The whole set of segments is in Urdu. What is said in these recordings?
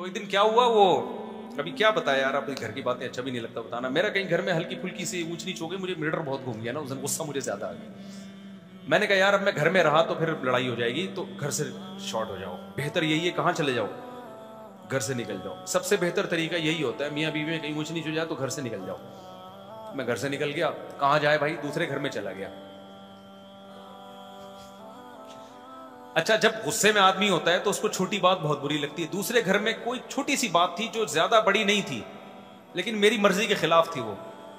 تو ایک دن کیا ہوا, وہ ابھی کیا بتایا یار, آپ گھر کی باتیں اچھا بھی نہیں لگتا بتانا. میرا کہیں گھر میں ہلکی پھلکی سی اونچ نیچ ہو گئی, مجھے میٹر بہت گھوم گیا نا اس دن, غصہ مجھے زیادہ آ گیا. میں نے کہا یار اب میں گھر میں رہا تو پھر لڑائی ہو جائے گی, تو گھر سے شارٹ ہو جاؤ, بہتر یہی ہے کہاں چلے جاؤ, گھر سے نکل جاؤ. سب سے بہتر طریقہ یہی ہوتا ہے, میاں بیوی میں کہیں اونچ نیچ ہو جائے تو گھر سے نکل جاؤ. میں گھر سے نکل گیا, کہاں جائے بھائی, دوسرے گھر میں چلا گیا. اچھا جب غصے میں آدمی ہوتا ہے تو اس کو چھوٹی بات بہت بری لگتی ہے. دوسرے گھر میں کوئی چھوٹی سی بات تھی جو زیادہ بڑی نہیں تھی لیکن میری مرضی کے خلاف تھی وہ,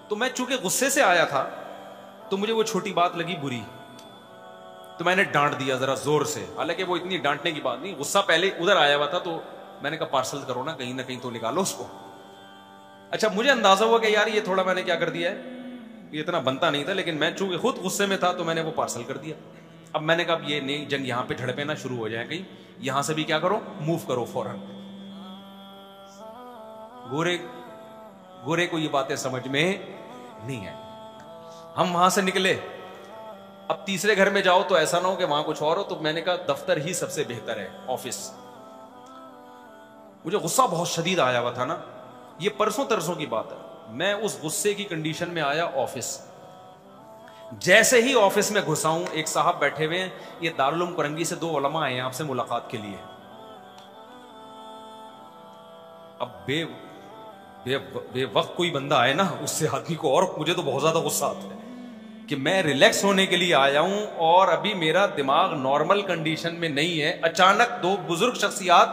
تو میں چونکہ غصے سے آیا تھا تو مجھے وہ چھوٹی بات لگی بری, تو میں نے ڈانٹ دیا ذرا زور سے. حالانکہ وہ اتنی ڈانٹنے کی بات نہیں, غصہ پہلے ادھر آیا ہوا تھا, تو میں نے کہا پارسل کرو نا کہیں تو نکالو اس کو. اچھا مجھے اندازہ ہوا کہ یار یہ تھوڑا میں نے کیا کر دیا ہے, یہ اتنا بنتا نہیں تھا, لیکن میں چونکہ خود غصے میں تھا تو میں نے وہ پارسل کر دیا. اب میں نے کہا اب یہ نہیں جنگ یہاں پہ جھڑپیں نہ شروع ہو جائیں, کہیں یہاں سے بھی کیا کرو, موو کرو فوراً. گورے کو یہ باتیں سمجھ میں نہیں آئی. ہم وہاں سے نکلے, اب تیسرے گھر میں جاؤ تو ایسا نہ ہو کہ وہاں کچھ اور ہو, تو میں نے کہا دفتر ہی سب سے بہتر ہے, آفس. مجھے غصہ بہت شدید آیا ہوا تھا نا, یہ پرسوں ترسوں کی بات ہے. میں اس غصے کی کنڈیشن میں آیا آفس. جیسے ہی آفس میں گھسا ہوں, ایک صاحب بیٹھے ہوئے ہیں, یہ دارالعلوم کرنگی سے 2 علماء آئے ہیں آپ سے ملاقات کے لیے. اب بے وقت کوئی بندہ آئے نا, اس سے آدمی کو, اور مجھے تو بہت زیادہ غصہ آتا ہے کہ میں ریلیکس ہونے کے لیے آیا ہوں اور ابھی میرا دماغ نارمل کنڈیشن میں نہیں ہے, اچانک 2 بزرگ شخصیات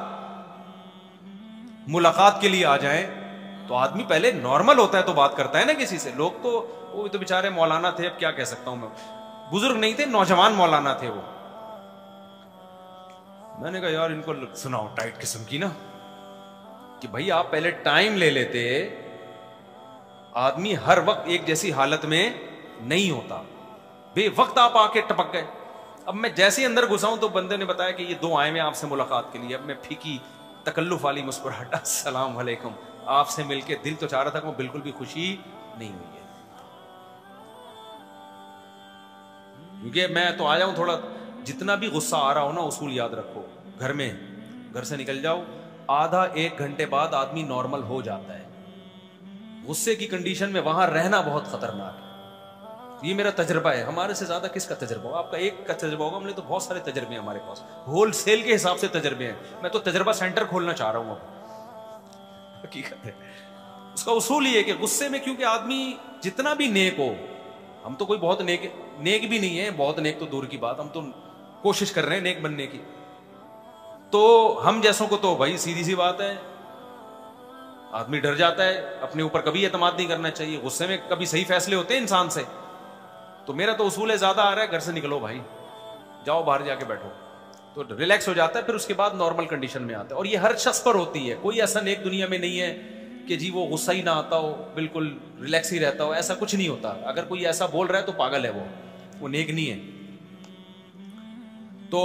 ملاقات کے لیے آ جائیں تو آدمی پہلے نارمل ہوتا ہے تو بات کرتا ہے نا کسی سے. لوگ تو وہ تو بیچارے مولانا تھے, اب کیا کہہ سکتا ہوں میں, بزرگ نہیں تھے, نوجوان مولانا تھے وہ. میں نے کہا یار ان کو سناؤ ٹائٹ قسم کی نا, کہ بھائی آپ پہلے ٹائم لے لیتے, آدمی ہر وقت ایک جیسی حالت میں نہیں ہوتا, بے وقت آپ آ کے ٹپک گئے. اب میں جیسے ہی اندر گھسا ہوں تو بندے نے بتایا کہ یہ 2 آئے ہیں آپ سے ملاقات کے لیے. اب میں پھیکی تکلف والی مسکراہٹ, السلام علیکم, آپ سے مل کے دل تو چاہ رہا تھا کہ بالکل بھی خوشی نہیں ہوئی ہے, کیونکہ میں تو آیا ہوں تھوڑا, جتنا بھی غصہ آ رہا ہو نا, اصول یاد رکھو, گھر سے نکل جاؤ, آدھا 1 گھنٹے بعد آدمی نارمل ہو جاتا ہے. غصے کی کنڈیشن میں وہاں رہنا بہت خطرناک ہے. یہ میرا تجربہ ہے, ہمارے سے زیادہ کس کا تجربہ ہوگا, آپ کا ایک کا تجربہ ہوگا, ہم نے تو بہت سارے تجربے ہیں ہمارے پاس, ہول سیل کے حساب سے تجربے ہیں. میں تو تجربہ سینٹر کھولنا چاہ رہا ہوں اب. حقیقت ہے اس کا اصول یہ ہے کہ غصے میں, کیونکہ آدمی جتنا بھی نیک ہو, ہم تو کوئی بہت نیک بھی نہیں ہے, بہت نیک تو دور کی بات, ہم تو کوشش کر رہے ہیں نیک بننے کی, تو ہم جیسوں کو تو بھائی سیدھی سی بات ہے, آدمی ڈر جاتا ہے, اپنے اوپر کبھی اعتماد نہیں کرنا چاہیے, غصے میں کبھی صحیح فیصلے ہوتے ہیں انسان سے. تو میرا تو اصول ہے, زیادہ آ رہا ہے گھر سے نکلو بھائی, جاؤ باہر جا کے بیٹھو, تو ریلیکس ہو جاتا ہے, پھر اس کے بعد نارمل کنڈیشن میں آتا ہے. اور یہ ہر شخص پر ہوتی ہے, کوئی ایسا نیک دنیا میں نہیں ہے کہ جی وہ غصہ ہی نہ آتا ہو, بالکل ریلیکس ہی رہتا ہو, ایسا کچھ نہیں ہوتا. اگر کوئی ایسا بول رہا ہے تو پاگل ہے, وہ نیک نہیں ہے. تو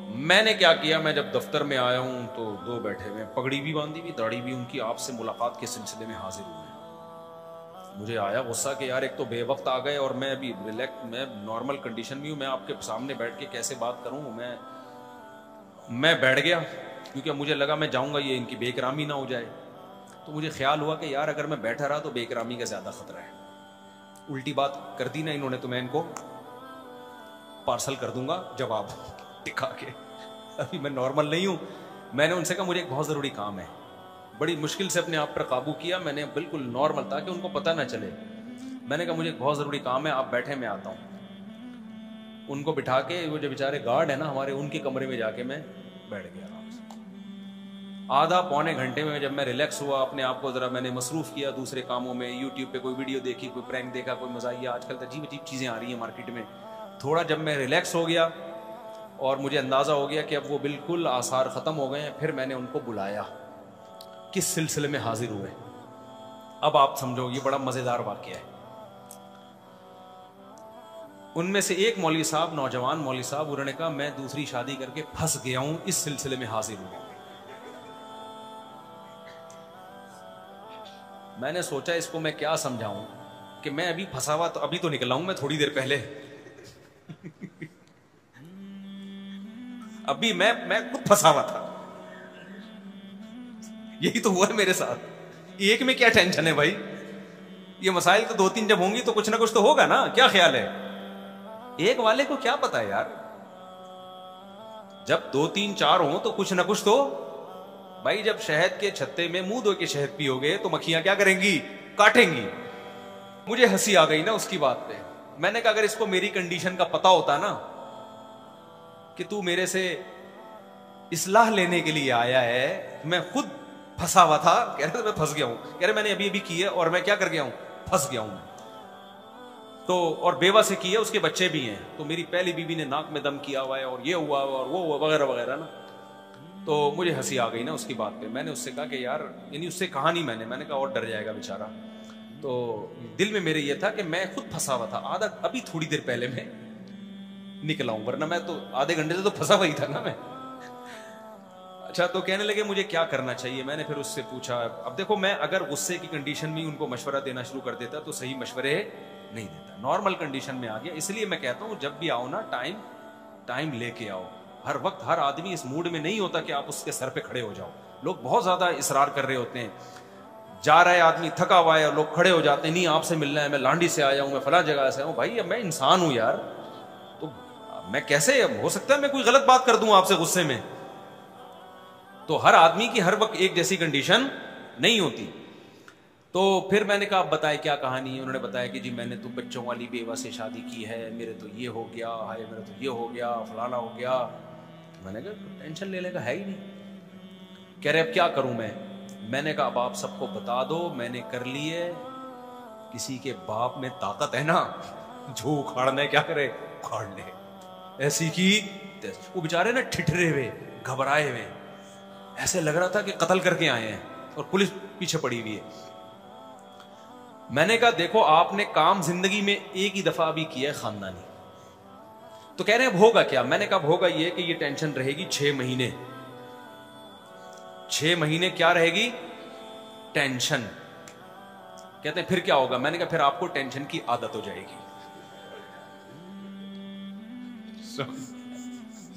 میں نے کیا کیا, میں جب دفتر میں آیا ہوں تو 2 بیٹھے ہوئے, پگڑی بھی باندھی ہوئی, داڑھی بھی ان کی, آپ سے ملاقات کے سلسلے میں حاضر ہوئے. مجھے آیا غصہ کہ یار ایک تو بے وقت آ گئے, اور میں ابھی میں نارمل کنڈیشن میں ہوں, میں آپ کے سامنے بیٹھ کے کیسے بات کروں. میں بیٹھ گیا, کیونکہ مجھے لگا میں جاؤں گا یہ ان کی بے اکرامی نہ ہو جائے. تو مجھے خیال ہوا کہ یار اگر میں بیٹھا رہا تو بے اکرامی کا زیادہ خطرہ ہے, الٹی بات کر دی نا انہوں نے, تو میں ان کو پارسل کر دوں گا جواب دکھا کے. ابھی میں نارمل نہیں ہوں. میں نے ان سے کہا مجھے ایک بہت ضروری کام ہے, بڑی مشکل سے اپنے آپ پر قابو کیا میں نے, بالکل نارمل, تاکہ ان کو پتہ نہ چلے. میں نے کہا مجھے ایک بہت ضروری کام ہے, آپ بیٹھے, میں آتا ہوں. ان کو بٹھا کے, وہ جو بیچارے گارڈ ہیں نا ہمارے, ان کے کمرے میں جا کے میں بیٹھ گیا آرام سے. آدھا پونے گھنٹے میں جب میں ریلیکس ہوا, اپنے آپ کو ذرا میں نے مصروف کیا دوسرے کاموں میں, یوٹیوب پہ کوئی ویڈیو دیکھی, کوئی پرینک دیکھا, کوئی مزاحیہ, آج کل عجیب عجیب چیزیں آ رہی ہیں مارکیٹ میں. تھوڑا جب میں ریلیکس ہو گیا اور مجھے اندازہ ہو گیا کہ اب وہ بالکل آثار ختم ہو گئے ہیں, پھر میں نے ان کو بلایا. کس سلسلے میں حاضر ہوئے, اب آپ سمجھو, یہ بڑا مزیدار واقعہ ہے. ان میں سے ایک مولوی صاحب, نوجوان مولوی صاحب, انہوں نے کہا میں دوسری شادی کر کے پھنس گیا ہوں, اس سلسلے میں حاضر ہوں. میں نے سوچا اس کو میں کیا سمجھاؤں کہ میں ابھی پھنسا ہوا, تو ابھی تو نکلا ہوں میں تھوڑی دیر پہلے, ابھی میں خود پھنسا ہوا تھا. یہی تو ہوا ہے میرے ساتھ. ایک میں کیا ٹینشن ہے بھائی, یہ مسائل تو 2-3 جب ہوں گی تو کچھ نہ کچھ تو ہوگا نا. کیا خیال ہے, ایک والے کو کیا پتا ہے یار, جب 2-3-4 ہوں تو کچھ نہ کچھ تو بھائی. جب شہد کے چھتے میں منہ دھو کے شہد پیو گے تو مکھیاں کیا کریں گی, کاٹیں گی. مجھے ہنسی آ گئی نا اس کی بات پہ. میں نے کہا اگر اس کو میری کنڈیشن کا پتا ہوتا نا کہ تو میرے سے اصلاح لینے کے لیے آیا ہے, میں خود پھنسا ہوا تھا. کہہ رہے میں پھنس گیا ہوں, کہہ رہے میں نے ابھی کی ہے اور میں کیا کر گیا ہوں, پھنس گیا ہوں. تو اور بیوہ سے کی ہے, اس کے بچے بھی ہیں. تو میری پہلی بیوی نے ناک میں دم کیا ہوا ہے اور یہ ہوا اور وہ ہوا وغیرہ وغیرہ نا. تو مجھے ہنسی آ گئی نا اس کی بات پہ. میں نے اس سے کہا کہ یار, یعنی اس سے کہا نہیں میں نے کہا اور ڈر جائے گا بیچارہ. تو دل میں میرے یہ تھا کہ میں خود پھنسا ہوا تھا. آدھا ابھی تھوڑی دیر پہلے میں نکلا ہوں, ورنہ میں تو آدھے گھنٹے سے تو پھنسا ہوا ہی تھا نا میں. اچھا, تو کہنے لگے مجھے کیا کرنا چاہیے. میں نے پھر اس سے پوچھا. اب دیکھو, میں اگر غصے کی کنڈیشن میں ان کو مشورہ دینا شروع کر دیتا تو صحیح مشورے نہیں دیتا. نارمل کنڈیشن میں آ گیا. اس لیے میں کہتا ہوں جب بھی آؤ نا, ٹائم لے کے آؤ. ہر وقت ہر آدمی اس موڈ میں نہیں ہوتا کہ آپ اس کے سر پہ کھڑے ہو جاؤ. لوگ بہت زیادہ اصرار کر رہے ہوتے ہیں. جا رہا ہے آدمی تھکا ہوا ہے اور لوگ کھڑے ہو جاتے ہیں, نہیں آپ سے ملنا ہے, میں لانڈی سے آیا ہوں, میں فلاں جگہ سے آیا ہوں. بھائی اب میں انسان ہوں یار, تو میں کیسے, ہو سکتا ہے میں کوئی غلط بات کر دوں آپ سے غصے میں. تو ہر آدمی کی ہر وقت ایک جیسی کنڈیشن نہیں ہوتی. تو پھر میں نے کہا آپ بتائے کیا کہانی ہے. انہوں نے بتایا کہ جی میں نے تو بچوں والی بیوہ سے شادی کی ہے, میرے تو یہ ہو گیا, ہائے میرا تو یہ ہو گیا, فلانا ہو گیا. میں نے کہا ٹینشن لینے کا ہے ہی نہیں. کہہ رہے اب کیا کروں میں نے کہا اب آپ سب کو بتا دو میں نے کر لیے. کسی کے باپ میں طاقت ہے نا, جو اکھاڑنا ہے کیا کرے, اکھاڑ لے. ایسی کی وہ بیچارے نا ٹھٹرے ہوئے, گھبرائے ہوئے, ایسے لگ رہا تھا کہ قتل کر کے آئے ہیں اور پولیس پیچھے پڑی ہوئی ہے. میں نے کہا دیکھو آپ نے کام زندگی میں ایک ہی دفعہ بھی کیا ہے, خاندانی. تو کہہ رہے ہیں اب ہوگا کیا. میں نے کہا اب ہوگا یہ کہ یہ ٹینشن رہے گی 6 مہینے. 6 مہینے کیا رہے گی, ٹینشن. کہتے ہیں پھر کیا ہوگا. میں نے کہا پھر آپ کو ٹینشن کی عادت ہو جائے گی.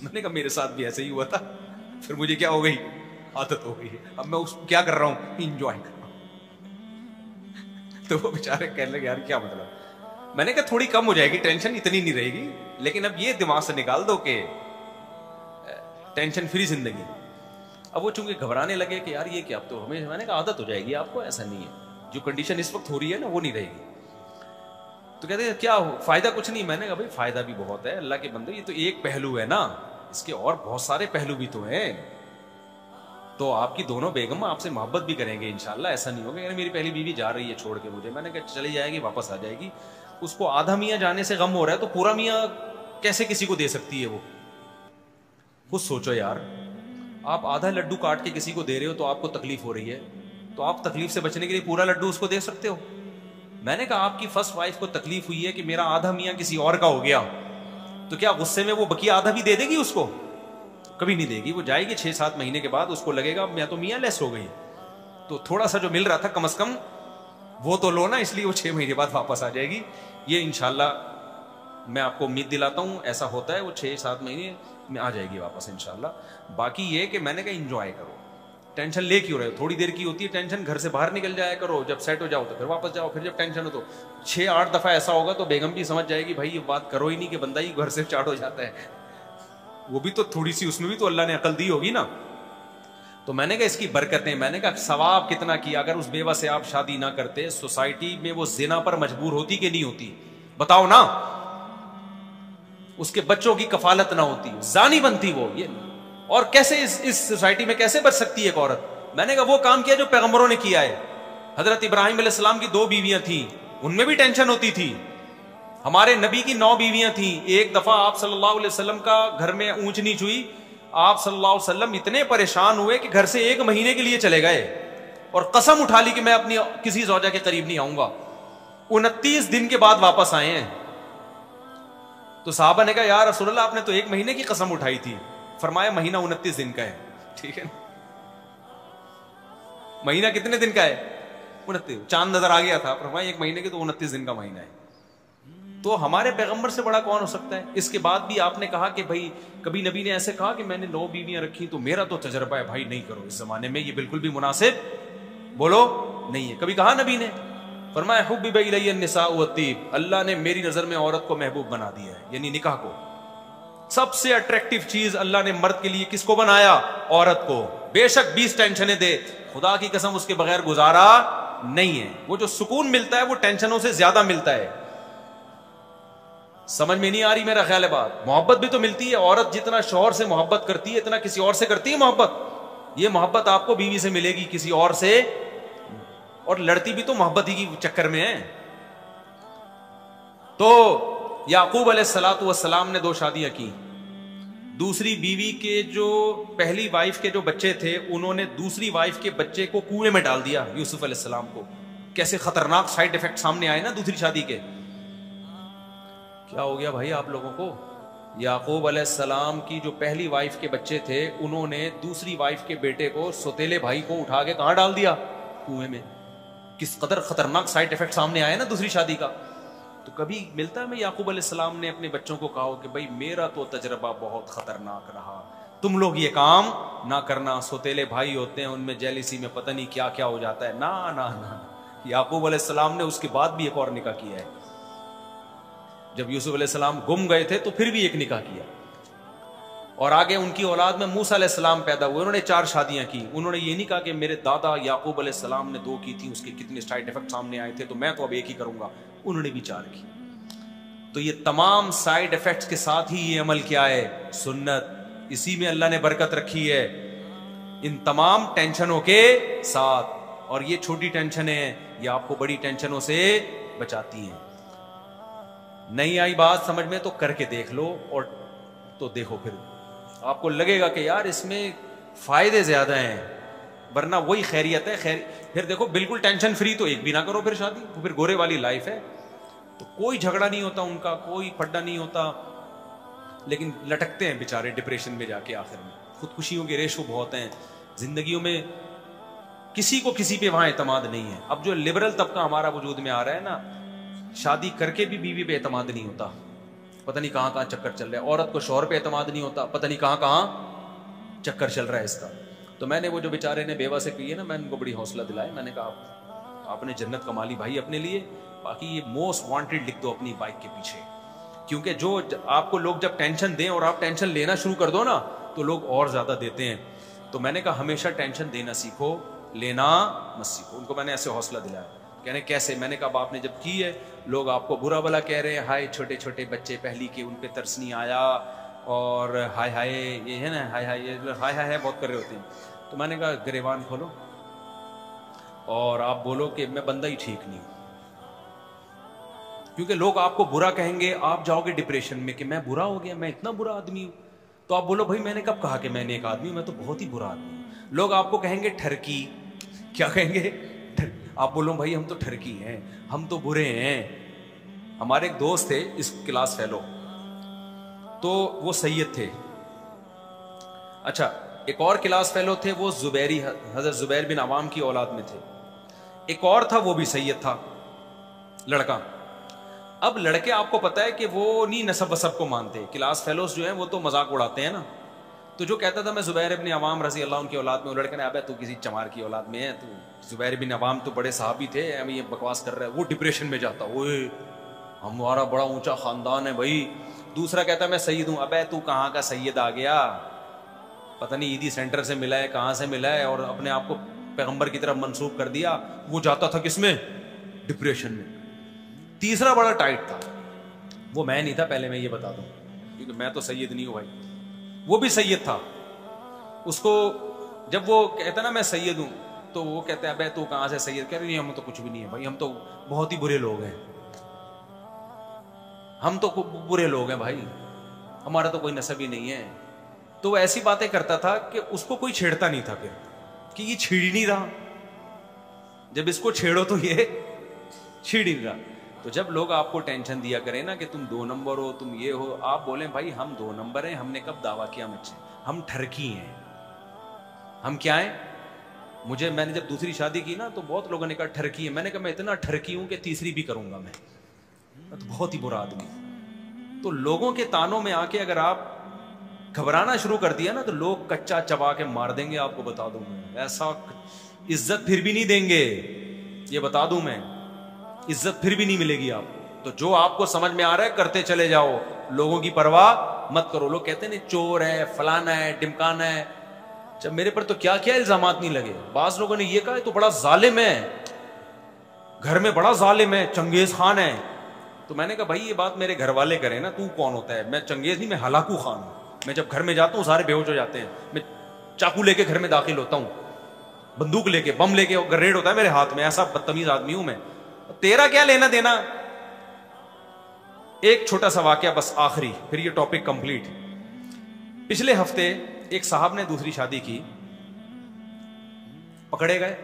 میں نے کہا میرے ساتھ بھی ایسے ہی ہوا تھا, پھر مجھے کیا ہو گئی, عادت ہو گئی. اب میں اس کو کیا کر رہا ہوں, انجوائے کر رہا ہوں. تو وہ بیچارے کہنے لگے یار کیا مطلب. میں نے کہا تھوڑی کم ہو جائے گی, ٹینشن اتنی نہیں رہے گی, لیکن اب یہ دماغ سے نکال دو کہ ٹینشن فری زندگی. اب وہ چونکہ گھبرانے لگے کہ یار یہ کیا, اب تو ہمیں, میں نے کہا عادت ہو جائے گی آپ کو, ایسا نہیں ہے. جو کنڈیشن اس وقت ہو رہی ہے نا وہ نہیں رہے گی. تو کہتے ہیں کیا فائدہ, کچھ نہیں. میں نے کہا بھائی فائدہ بھی بہت ہے, اللہ کے بندے یہ تو ایک پہلو ہے نا, اس کے اور بہت سارے پہلو بھی تو ہیں. تو آپ کی دونوں بیگم آپ سے محبت بھی کریں گے انشاءاللہ, ایسا نہیں ہوگا. میری پہلی بیوی جا رہی ہے چھوڑ کے مجھے, میں نے کہا چلی جائے گی, واپس آ جائے گی. اس کو آدھا میاں جانے سے غم ہو رہا ہے تو پورا میاں کیسے کسی کو دے سکتی ہے. وہ خود سوچو یار, آپ آدھا لڈو کاٹ کے کسی کو دے رہے ہو تو آپ کو تکلیف ہو رہی ہے, تو آپ تکلیف سے بچنے کے لیے پورا لڈو اس کو دے سکتے ہو. میں نے کہا آپ کی فرسٹ وائف کو تکلیف ہوئی ہے کہ میرا آدھا میاں کسی اور کا ہو گیا, تو کیا غصے میں وہ بقیہ آدھا بھی دے دے گی اس کو؟ کبھی نہیں دے گی. وہ جائے گی 6-7 مہینے کے بعد, اس کو لگے گا میں تو میاں لیس ہو گئی, تو تھوڑا سا جو مل رہا تھا کم از کم وہ تو لو نا, اس لیے وہ 6 مہینے بعد واپس آ جائے گی. یہ انشاءاللہ میں آپ کو امید دلاتا ہوں ایسا ہوتا ہے, وہ 6-7 مہینے میں آ جائے گی واپس انشاءاللہ. باقی یہ کہ میں نے کہا انجوائے کرو, ٹینشن لے کیوں رہے ہو, تھوڑی دیر کی ہوتی ہے ٹینشن, گھر سے باہر نکل جایا کرو, جب سیٹ ہو جاؤ تو پھر واپس جاؤ. پھر جب ٹینشن ہو تو 6-8 دفعہ ایسا ہوگا تو بیگم بھی سمجھ جائے گی بھائی یہ بات کرو ہی نہیں, کہ بندہ ہی گھر سے چاٹ ہو جاتا ہے. وہ بھی تو تھوڑی سی اس میں بھی تو اللہ نے عقل دی ہوگی نا. تو میں نے کہا اس کی برکتیں, میں نے کہا ثواب کتنا کیا. اگر اس بیوہ سے آپ شادی نہ کرتے, سوسائٹی میں وہ زنا پر مجبور ہوتی کہ نہیں ہوتی, بتاؤ نا. اس کے بچوں کی کفالت نہ ہوتی, زانی بنتی وہ. یہ اور کیسے اس سوسائٹی میں کیسے بچ سکتی ہے ایک عورت. میں نے کہا وہ کام کیا جو پیغمبروں نے کیا ہے. حضرت ابراہیم علیہ السلام کی 2 بیویاں تھیں, ان میں بھی ٹینشن ہوتی تھی. ہمارے نبی کی 9 بیویاں تھیں. ایک دفعہ آپ صلی اللہ علیہ وسلم کا گھر میں اونچ نیچ ہوئی, آپ صلی اللہ علیہ وسلم اتنے پریشان ہوئے کہ گھر سے 1 مہینے کے لیے چلے گئے اور قسم اٹھا لی کہ میں اپنی کسی زوجہ کے قریب نہیں آؤں گا. 29 دن کے بعد واپس آئے ہیں. تو صحابہ نے کہا یا رسول اللہ آپ نے تو 1 مہینے کی قسم اٹھائی تھی. فرمایا مہینہ 29 دن کا ہے. ٹھیک ہے, مہینہ کتنے دن کا ہے, 29. چاند نظر آ گیا تھا, فرمایا 1 مہینے کے تو 29 دن کا مہینہ ہے. تو ہمارے پیغمبر سے بڑا کون ہو سکتا ہے؟ اس کے بعد بھی آپ نے کہا کہ بھائی کبھی نبی نے ایسے کہا کہ میں نے 9 بیویاں رکھی تو میرا تو تجربہ ہے بھائی نہیں کرو اس زمانے میں، یہ بالکل بھی مناسب بولو نہیں ہے. کبھی کہا نبی نے؟ فرمایا حبب الی النساء والطیب، اللہ نے میری نظر میں عورت کو محبوب بنا دیا ہے، یعنی نکاح کو. سب سے اٹریکٹیو چیز اللہ نے مرد کے لیے کس کو بنایا؟ عورت کو. بے شک 20 ٹینشنیں دے، خدا کی قسم اس کے بغیر گزارا نہیں ہے. وہ جو سکون ملتا ہے وہ ٹینشنوں سے زیادہ ملتا ہے. سمجھ میں نہیں آ رہی میرا خیال ہے بات؟ محبت بھی تو ملتی ہے. عورت جتنا شوہر سے محبت کرتی ہے اتنا کسی اور سے کرتی ہے محبت. یہ محبت آپ کو بیوی سے ملے گی، کسی اور سے. اور لڑتی بھی تو محبت ہی کی چکر میں ہے. تو یعقوب علیہ الصلوۃ والسلام نے 2 شادیاں کی. دوسری بیوی کے جو پہلی وائف کے جو بچے تھے انہوں نے دوسری وائف کے بچے کو کنویں میں ڈال دیا، یوسف علیہ السلام کو. کیسے خطرناک سائیڈ افیکٹ سامنے آئے نا دوسری شادی کے. کیا ہو گیا بھائی آپ لوگوں کو؟ یعقوب علیہ السلام کی جو پہلی وائف کے بچے تھے انہوں نے دوسری وائف کے بیٹے کو، سوتیلے بھائی کو اٹھا کے کہاں ڈال دیا؟ کنویں میں. کس قدر خطرناک سائیڈ افیکٹ سامنے آئے نا دوسری شادی کا. تو کبھی ملتا ہے میں یعقوب علیہ السلام نے اپنے بچوں کو کہا کہ بھائی میرا تو تجربہ بہت خطرناک رہا، تم لوگ یہ کام نہ کرنا. سوتیلے بھائی ہوتے ہیں ان میں جیلیسی میں پتہ نہیں کیا کیا ہو جاتا ہے. نہ یعقوب علیہ السلام نے اس کے بعد بھی ایک اور نکاح کیا ہے. جب یوسف علیہ السلام گم گئے تھے تو پھر بھی ایک نکاح کیا. اور آگے ان کی اولاد میں موسیٰ علیہ السلام پیدا ہوئے، انہوں نے 4 شادیاں کی. انہوں نے یہ نہیں کہا کہ میرے دادا یعقوب علیہ السلام نے 2 کی تھی، اس کے کتنے سائیڈ افیکٹ سامنے آئے تھے تو میں تو اب ایک ہی کروں گا. انہوں نے بھی 4 کی. تو یہ تمام سائیڈ افیکٹس کے ساتھ ہی یہ عمل کیا ہے؟ سنت. اسی میں اللہ نے برکت رکھی ہے، ان تمام ٹینشنوں کے ساتھ. اور یہ چھوٹی ٹینشنیں ہیں، یہ آپ کو بڑی ٹینشنوں سے بچاتی ہیں. نہیں آئی بات سمجھ میں تو کر کے دیکھ لو، اور تو دیکھو پھر آپ کو لگے گا کہ یار اس میں فائدے زیادہ ہیں، ورنہ وہی خیریت ہے. پھر دیکھو بالکل ٹینشن فری تو ایک بھی نہ کرو پھر شادی، پھر گورے والی لائف ہے. تو کوئی جھگڑا نہیں ہوتا ان کا، کوئی پھڈا نہیں ہوتا، لیکن لٹکتے ہیں بےچارے ڈپریشن میں جا کے. آخر میں خودکشیوں کے ریشو بہت ہیں زندگیوں میں، کسی کو کسی پہ وہاں اعتماد نہیں ہے. اب جو لبرل طبقہ ہمارا وجود میں آ رہا ہے نا، شادی کر کے بھی بیوی پہ اعتماد نہیں ہوتا، پتہ نہیں کہاں کہاں چکر چل رہا ہے. عورت کو شوہر پہ اعتماد نہیں ہوتا، پتہ نہیں کہاں کہاں چکر چل رہا ہے اس کا. تو میں نے وہ جو بیچارے نے بیوہ سے کی ہے نا، میں ان کو بڑی حوصلہ دلایا. میں نے کہا آپ نے جنت کما لی بھائی اپنے لیے، باقی یہ موسٹ وانٹیڈ لکھ دو اپنی بائک کے پیچھے. کیونکہ جو آپ کو لوگ جب ٹینشن دیں اور آپ ٹینشن لینا شروع کر دو نا تو لوگ اور زیادہ دیتے ہیں. تو میں نے کہا ہمیشہ ٹینشن دینا سیکھو، لینا مت سیکھو. ان کو میں نے ایسے حوصلہ دلایا. کہنے کیسے؟ میں نے کہا اب آپ نے جب کی ہے لوگ آپ کو برا بلا کہہ رہے ہیں، ہائے چھوٹے چھوٹے بچے پہلی کے ان پہ ترس نہیں آیا، اور ہائے ہائے یہ ہے نا، ہائے ہائے یہ ہائے ہائے بہت کر رہے ہوتے ہیں. تو میں نے کہا گریبان کھولو اور آپ بولو کہ میں بندہ ہی ٹھیک نہیں ہوں. کیونکہ لوگ آپ کو برا کہیں گے، آپ جاؤ گے ڈپریشن میں کہ میں برا ہو گیا، میں اتنا برا آدمی ہوں. تو آپ بولو بھائی میں نے کب کہا کہ میں نے ایک آدمی ہوں، میں تو بہت ہی برا آدمی ہوں. لوگ آپ کو کہیں گے ٹھرکی. کیا کہیں گے؟ آپ بولو بھائی ہم تو ٹھرکی ہیں، ہم تو برے ہیں. ہمارے ایک دوست تھے اس کلاس فیلو، تو وہ سید تھے. اچھا ایک اور کلاس فیلو تھے، وہ زبیری، حضرت زبیر بن عوام کی اولاد میں تھے. ایک اور تھا وہ بھی سید تھا لڑکا. اب لڑکے آپ کو پتا ہے کہ وہ نہیں نسب وسب کو مانتے. کلاس فیلوز جو ہیں وہ تو مذاق اڑاتے ہیں نا. تو جو کہتا تھا میں زبیر بن عوام رضی اللہ عنہ کی اولاد میں ہوں، لڑکے نے ابے تو کسی چمار کی اولاد میں ہے، تو زبیر بن عوام تو بڑے صحابی تھے، ہمیں یہ بکواس کر رہا ہے. وہ ڈپریشن میں جاتا، اوئے ہمارا بڑا اونچا خاندان ہے بھائی. دوسرا کہتا میں سید ہوں. ابے تو کہاں کا سید آ گیا، پتہ نہیں عیدی سینٹر سے ملا ہے، کہاں سے ملا ہے، اور اپنے آپ کو پیغمبر کی طرف منسوب کر دیا. وہ جاتا تھا کس میں؟ ڈپریشن میں. تیسرا بڑا ٹائٹ تھا، وہ میں نہیں تھا، پہلے میں یہ بتا دوں کیونکہ میں تو سید نہیں ہوں بھائی. وہ بھی سید تھا. اس کو جب وہ کہتا نا میں سید ہوں تو وہ کہتے ہیں ابے تو کہاں سے سید؟ کہہ رہے نہیں ہم تو کچھ بھی نہیں ہے بھائی، ہم تو بہت ہی برے لوگ ہیں، ہم تو برے لوگ ہیں بھائی، ہمارا تو کوئی نسب ہی نہیں ہے. تو وہ ایسی باتیں کرتا تھا کہ اس کو کوئی چھیڑتا نہیں تھا، پھر کہ یہ چھیڑ ہی نہیں رہا. جب اس کو چھیڑو تو یہ چھیڑ ہی نہیں رہا. تو جب لوگ آپ کو ٹینشن دیا کریں نا کہ تم 2 نمبر ہو، تم یہ ہو، آپ بولیں بھائی ہم 2 نمبر ہیں، ہم نے کب دعویٰ کیا مجھ سے؟ ہم ٹھرکی ہیں. ہم کیا ہیں؟ میں نے جب دوسری شادی کی نا تو بہت لوگوں نے کہا ٹھرکی ہے. میں نے کہا میں اتنا ٹھرکی ہوں کہ تیسری بھی کروں گا میں. تو بہت ہی برا آدمی. تو لوگوں کے تانوں میں آ کے اگر آپ گھبرانا شروع کر دیا نا تو لوگ کچا چبا کے مار دیں گے آپ کو, بتا دوں میں. ایسا عزت پھر بھی نہیں دیں گے, یہ بتا دوں میں, عزت پھر بھی نہیں ملے گی آپ کو. تو جو آپ کو سمجھ میں آ رہا ہے کرتے چلے جاؤ, لوگوں کی پرواہ مت کرو. لوگ کہتے ہیں چور ہے, فلانا ہے, ڈمکانا ہے. جب میرے پر تو کیا کیا الزامات نہیں لگے. بعض لوگوں نے یہ کہا تو بڑا ظالم ہے, گھر میں بڑا ظالم ہے, چنگیز خان ہے. تو میں نے کہا بھائی یہ بات میرے گھر والے کریں نا, تو کون ہوتا ہے؟ میں چنگیز نہیں, میں ہلاکو خان ہوں. میں جب گھر میں جاتا ہوں سارے بے ہوش ہو جاتے ہیں. میں چاقو لے کے گھر میں داخل ہوتا ہوں, بندوق لے کے, بم لے کے, گریڈ ہوتا ہے میرے ہاتھ میں. ایسا بدتمیز آدمی ہوں میں. تیرا کیا لینا دینا. ایک چھوٹا سا واقعہ بس آخری, پھر یہ ٹاپک کمپلیٹ. پچھلے ہفتے ایک صاحب نے دوسری شادی کی, پکڑے گئے.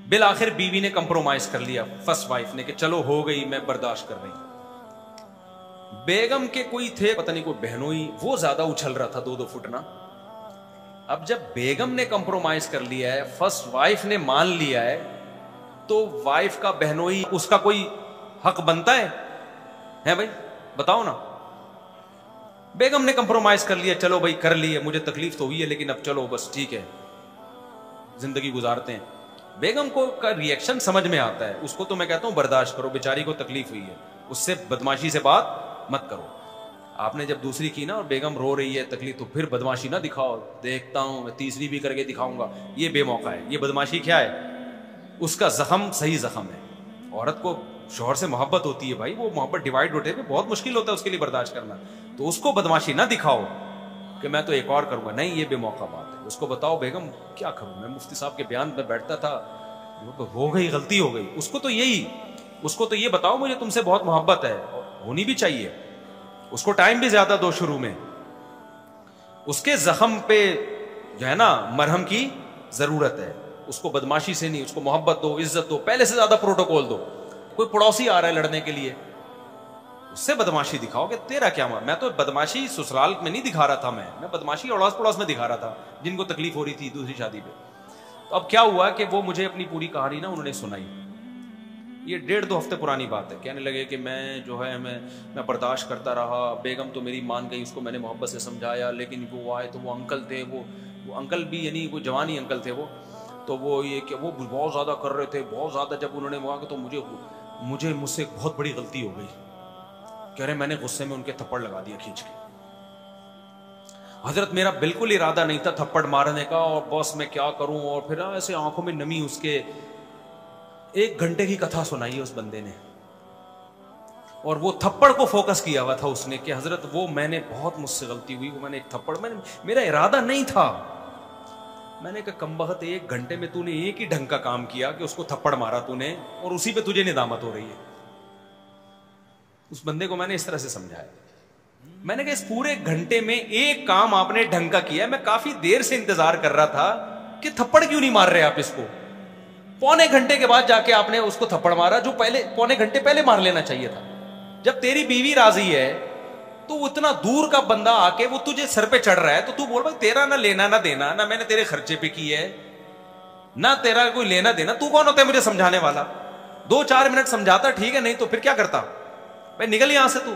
بالآخر بیوی نے کمپرومائز کر لیا, فرسٹ وائف نے, کہ چلو ہو گئی, میں برداشت کر رہی ہوں. بیگم کے کوئی تھے پتہ نہیں کوئی بہنوئی, وہ زیادہ اچھل رہا تھا 2-2 فٹ نا. اب جب بیگم نے کمپرومائز کر لیا ہے, فرسٹ وائف نے مان لیا ہے, تو وائف کا بہنوئی اس کا کوئی حق بنتا ہے بھائی, بتاؤ نا. بیگم نے کمپرومائز کر لیا, چلو بھائی کر لیے, مجھے تکلیف تو ہوئی ہے لیکن اب چلو بس ٹھیک ہے, زندگی گزارتے ہیں. بیگم کو کا ریئیکشن سمجھ میں آتا ہے, اس کو تو میں کہتا ہوں برداشت کرو, بیچاری کو تکلیف ہوئی ہے, اس سے بدماشی سے بات مت کرو. آپ نے جب دوسری کی نا اور بیگم رو رہی ہے تکلیف, تو پھر بدماشی نہ دکھاؤ, دیکھتا ہوں میں تیسری بھی کر کے دکھاؤں گا, یہ بے موقع ہے. یہ بدماشی کیا ہے؟ اس کا زخم صحیح زخم ہے. عورت کو شوہر سے محبت ہوتی ہے بھائی, وہ محبت ڈیوائڈ ہوتے ہوئے بہت مشکل ہوتا ہے اس کے لیے برداشت کرنا. تو اس کو بدماشی نہ دکھاؤ کہ میں تو ایک اور کروں گا, نہیں, یہ بے موقع بات ہے. اس کو بتاؤ بیگم کیا کروں میں, مفتی صاحب کے بیان میں بیٹھتا تھا, ہو گئی غلطی ہو گئی. اس کو تو یہ بتاؤ مجھے تم سے بہت محبت ہے, ہونی بھی چاہیے. اس کو ٹائم بھی زیادہ دو, شروع میں اس کے زخم پہ جو ہے نا مرہم کی ضرورت ہے. اس کو بدماشی سے نہیں, اس کو محبت دو, عزت دو, پہلے سے زیادہ پروٹوکول دو. کوئی پڑوسی آ رہا ہے لڑنے کے لیے, اس سے بدماشی دکھاؤ کہ تیرا کیا. میں تو بدماشی سسرال میں نہیں دکھا رہا تھا, میں بدماشی اڑوس پڑوس میں دکھا رہا تھا جن کو تکلیف ہو رہی تھی دوسری شادی پہ. تو اب کیا ہوا کہ وہ مجھے اپنی پوری کہانی نا انہوں نے سنائی. یہ 1.5-2 ہفتے پرانی بات ہے. کہنے لگے کہ میں جو ہے میں برداشت کرتا رہا, بیگم تو میری مان گئی, اس کو میں نے محبت سے سمجھایا, لیکن وہ آئے تو وہ انکل تھے, وہ انکل بھی یعنی وہ جوانی انکل تھے وہ, تو وہ یہ کہ وہ بہت زیادہ کر رہے تھے, بہت زیادہ. جب انہوں نے کہا کہ تو مجھ سے ایک بہت بڑی غلطی ہو گئی. کہہ رہے میں نے غصے میں ان کے تھپڑ لگا دیا کھینچ کے. حضرت میرا بالکل ارادہ نہیں تھا تھپڑ مارنے کا, اور بس میں کیا کروں. اور پھر ایسے آنکھوں میں نمی, اس کے 1 گھنٹے کی کتھا سنائی ہے اس بندے نے, اور وہ تھپڑ کو فوکس کیا ہوا تھا اس نے کہ حضرت وہ میں نے بہت مجھ سے غلطی ہوئی, وہ میں نے ایک تھپڑ, میرا ارادہ نہیں تھا. میں نے کہا کمبخت 1 گھنٹے میں تو نے ایک ہی ڈھنگ کا کام کیا کہ اس کو تھپڑ مارا تو نے, اور اسی پہ تجھے ندامت ہو رہی ہے. اس بندے کو میں نے اس طرح سے سمجھایا. میں نے کہا اس پورے گھنٹے میں ایک کام آپ نے ڈھنگ کا کیا. میں کافی دیر سے انتظار کر رہا تھا کہ تھپڑ کیوں نہیں مار رہے آپ اس کو. 1.25 گھنٹے کے بعد جا کے آپ نے اس کو تھپڑ مارا, جو پہلے 1.25 گھنٹے پہلے مار لینا چاہیے تھا. جب تیری بیوی راضی ہے تو اتنا دور کا بندہ آ کے وہ تجھے سر پہ چڑھ رہا ہے, تو تو بول بھائی تیرا نہ لینا نہ دینا, نہ میں نے تیرے خرچے پہ کی ہے, نہ تیرا کوئی لینا دینا. تو کون ہوتا ہے مجھے سمجھانے والا؟ 2-4 منٹ سمجھاتا ٹھیک ہے, نہیں تو پھر کیا کرتا بھائی, نکل یہاں سے تو.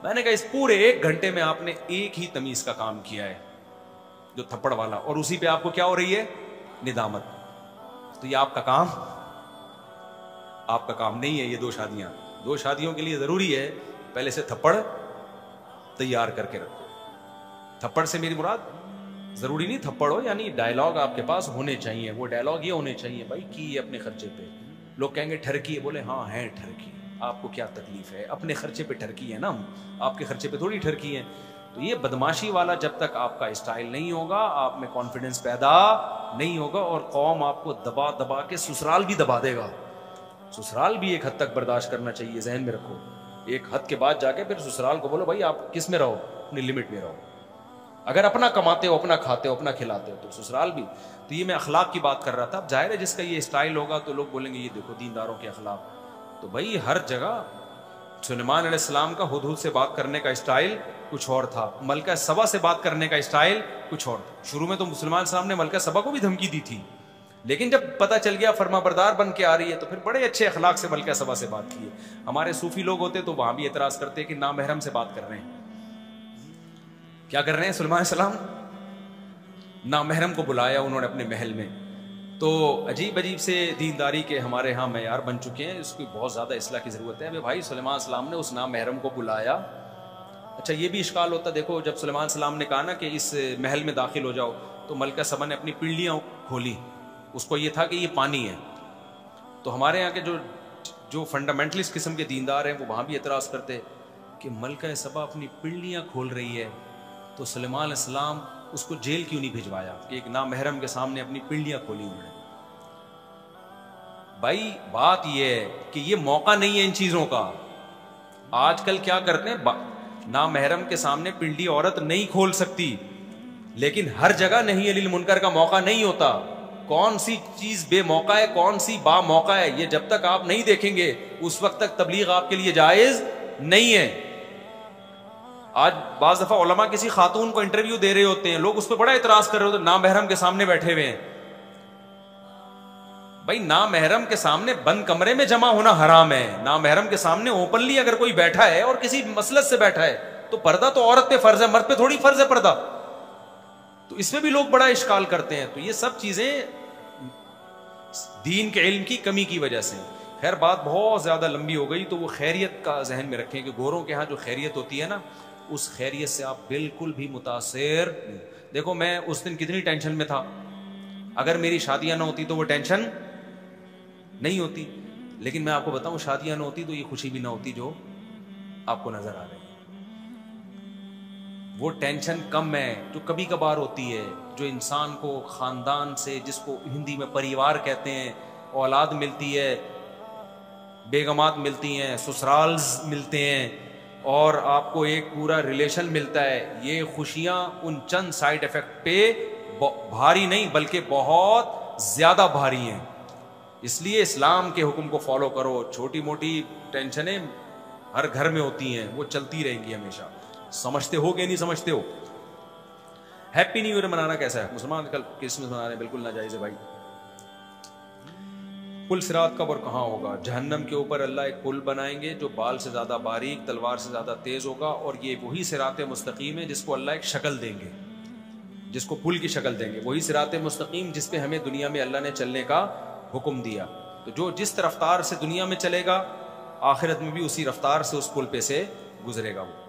میں نے کہا اس پورے 1 گھنٹے میں آپ نے ایک ہی تمیز کا کام کیا ہے, جو تھپڑ والا, اور اسی پہ آپ کو کیا ہو رہی ہے, ندامت. تو یہ آپ کا کام نہیں ہے. یہ 2 شادیوں کے لیے ضروری ہے پہلے سے تھپڑ تیار کر کے رکھو. تھپڑ سے میری مراد ضروری نہیں تھپڑ ہو, یعنی ڈائلاگ آپ کے پاس ہونے چاہیے. وہ ڈائلاگ یہ ہونے چاہیے بھائی کی اپنے خرچے پہ. لوگ کہیں گے ٹھرکی ہے, بولے ہاں ہے ٹھرکی, آپ کو کیا تکلیف ہے, اپنے خرچے پہ ٹھرکی ہے نا, آپ کے خرچے پہ تھوڑی ٹھرکی ہے. تو یہ بدماشی والا جب تک آپ کا اسٹائل نہیں ہوگا, آپ میں کانفیڈنس پیدا نہیں ہوگا, اور قوم آپ کو دبا دبا کے سسرال بھی دبا دے گا. سسرال بھی ایک حد تک برداشت کرنا چاہیے, ذہن میں رکھو. ایک حد کے بعد جا کے پھر سسرال کو بولو بھائی آپ کس میں رہو, اپنی لمٹ میں رہو. اگر اپنا کماتے ہو, اپنا کھاتے ہو, اپنا کھلاتے ہو, تو سسرال بھی. تو یہ میں اخلاق کی بات کر رہا تھا. اب ظاہر ہے جس کا یہ اسٹائل ہوگا تو لوگ بولیں گے یہ دیکھو دینداروں کے اخلاق. تو بھائی ہر جگہ سلیمان علیہ السلام کا ہدہد سے بات کرنے کا اسٹائل کچھ اور تھا, ملکہ سبا سے بات کرنے کا اسٹائل کچھ اور تھا. شروع میں تو مسلمان صاحب نے ملکہ سبا کو بھی دھمکی دی تھی, لیکن جب پتہ چل گیا فرما بردار بن کے آ رہی ہے تو پھر بڑے اچھے اخلاق سے ملکہ سبا سے بات کی ہے. ہمارے صوفی لوگ ہوتے تو وہاں بھی اعتراض کرتے کہ نامحرم سے بات کر رہے ہیں. کیا کر رہے ہیں؟ سلیمان علیہ السلام نامحرم کو بلایا انہوں نے اپنے محل میں. تو عجیب عجیب سے دینداری کے ہمارے ہاں معیار بن چکے ہیں, اس کی بہت زیادہ اصلاح کی ضرورت ہے. بھائی سلیمان علیہ السلام نے اس نامحرم کو بلایا. اچھا یہ بھی اشکال ہوتا, دیکھو جب سلیمان علیہ السلام نے کہا نا کہ اس محل میں داخل ہو جاؤ, تو ملکہ سبا نے اپنی پنڈلیاں کھولی. اس کو یہ تھا کہ یہ پانی ہے. تو ہمارے یہاں کے جو فنڈامنٹلسٹ قسم کے دیندار ہیں وہ وہاں بھی اعتراض کرتے کہ ملکہ سبا اپنی پنڈلیاں کھول رہی ہے, تو سلیمان علیہ السلام اس کو جیل کیوں نہیں بھجوایا کہ ایک نامحرم کے سامنے اپنی پنڈلیاں کھولی انہوں نے. بھائی بات یہ ہے کہ یہ موقع نہیں ہے ان چیزوں کا. آج کل کیا کرتے ہیں, نامحرم کے سامنے پنڈلی عورت نہیں کھول سکتی, لیکن ہر جگہ نہیں علی المنکر کا موقع نہیں ہوتا. کون سی چیز بے موقع ہے, کون سی با موقع ہے, یہ جب تک آپ نہیں دیکھیں گے اس وقت تک تبلیغ آپ کے لیے جائز نہیں ہے. آج بعض دفعہ علماء کسی خاتون کو انٹرویو دے رہے ہوتے ہیں, لوگ اس پہ بڑا اعتراض کر رہے ہوتے ہیں نامحرم کے سامنے بیٹھے ہوئے ہیں. بھائی نامحرم کے سامنے بند کمرے میں جمع ہونا حرام ہے. نامحرم کے سامنے اوپنلی اگر کوئی بیٹھا ہے اور کسی مسلک سے بیٹھا ہے تو پردہ تو عورت پہ فرض ہے, مرد پہ تھوڑی فرض ہے پردہ. تو اس میں بھی لوگ بڑا اشکال کرتے ہیں. تو یہ سب چیزیں دین کے علم کی کمی کی وجہ سے. خیر بات بہت زیادہ لمبی ہو گئی, تو وہ خیریت کا ذہن میں رکھیں کہ گوروں کے ہاں جو خیریت ہوتی ہے نا, اس خیریت سے آپ بالکل بھی متاثر نہیں. دیکھو میں اس دن کتنی ٹینشن میں تھا, اگر میری شادیاں نہ ہوتی تو وہ ٹینشن نہیں ہوتی, لیکن میں آپ کو بتاؤں شادیاں نہ ہوتی تو یہ خوشی بھی نہ ہوتی جو آپ کو نظر آ رہی ہے. وہ ٹینشن کم ہے جو کبھی کبھار ہوتی ہے, جو انسان کو خاندان سے, جس کو ہندی میں پریوار کہتے ہیں, اولاد ملتی ہے, بیگمات ملتی ہیں, سسرالز ملتے ہیں, اور آپ کو ایک پورا ریلیشن ملتا ہے. یہ خوشیاں ان چند سائیڈ ایفیکٹ پہ بھاری نہیں بلکہ بہت زیادہ بھاری ہیں. اس لیے اسلام کے حکم کو فالو کرو. چھوٹی موٹی ٹینشنیں ہر گھر میں ہوتی ہیں, وہ چلتی رہیں گی ہمیشہ. سمجھتے ہو کہ نہیں سمجھتے ہو؟ ہیپی نیو ایئر منانا کیسا ہے؟ مسلمان کل کرسمس منا رہے ہیں, بالکل ناجائز ہے بھائی. پل صراط کب اور کہاں ہوگا؟ جہنم کے اوپر اللہ ایک پل بنائیں گے جو بال سے زیادہ باریک, تلوار سے زیادہ تیز ہوگا, اور یہ وہی صراط مستقیم ہے جس کو اللہ ایک شکل دیں گے, جس کو پل کی شکل دیں گے. وہی صراط مستقیم جس پہ ہمیں دنیا میں اللہ نے چلنے کا حکم دیا. تو جو جس رفتار سے دنیا میں چلے گا, آخرت میں بھی اسی رفتار سے اس پل پہ سے گزرے گا. وہ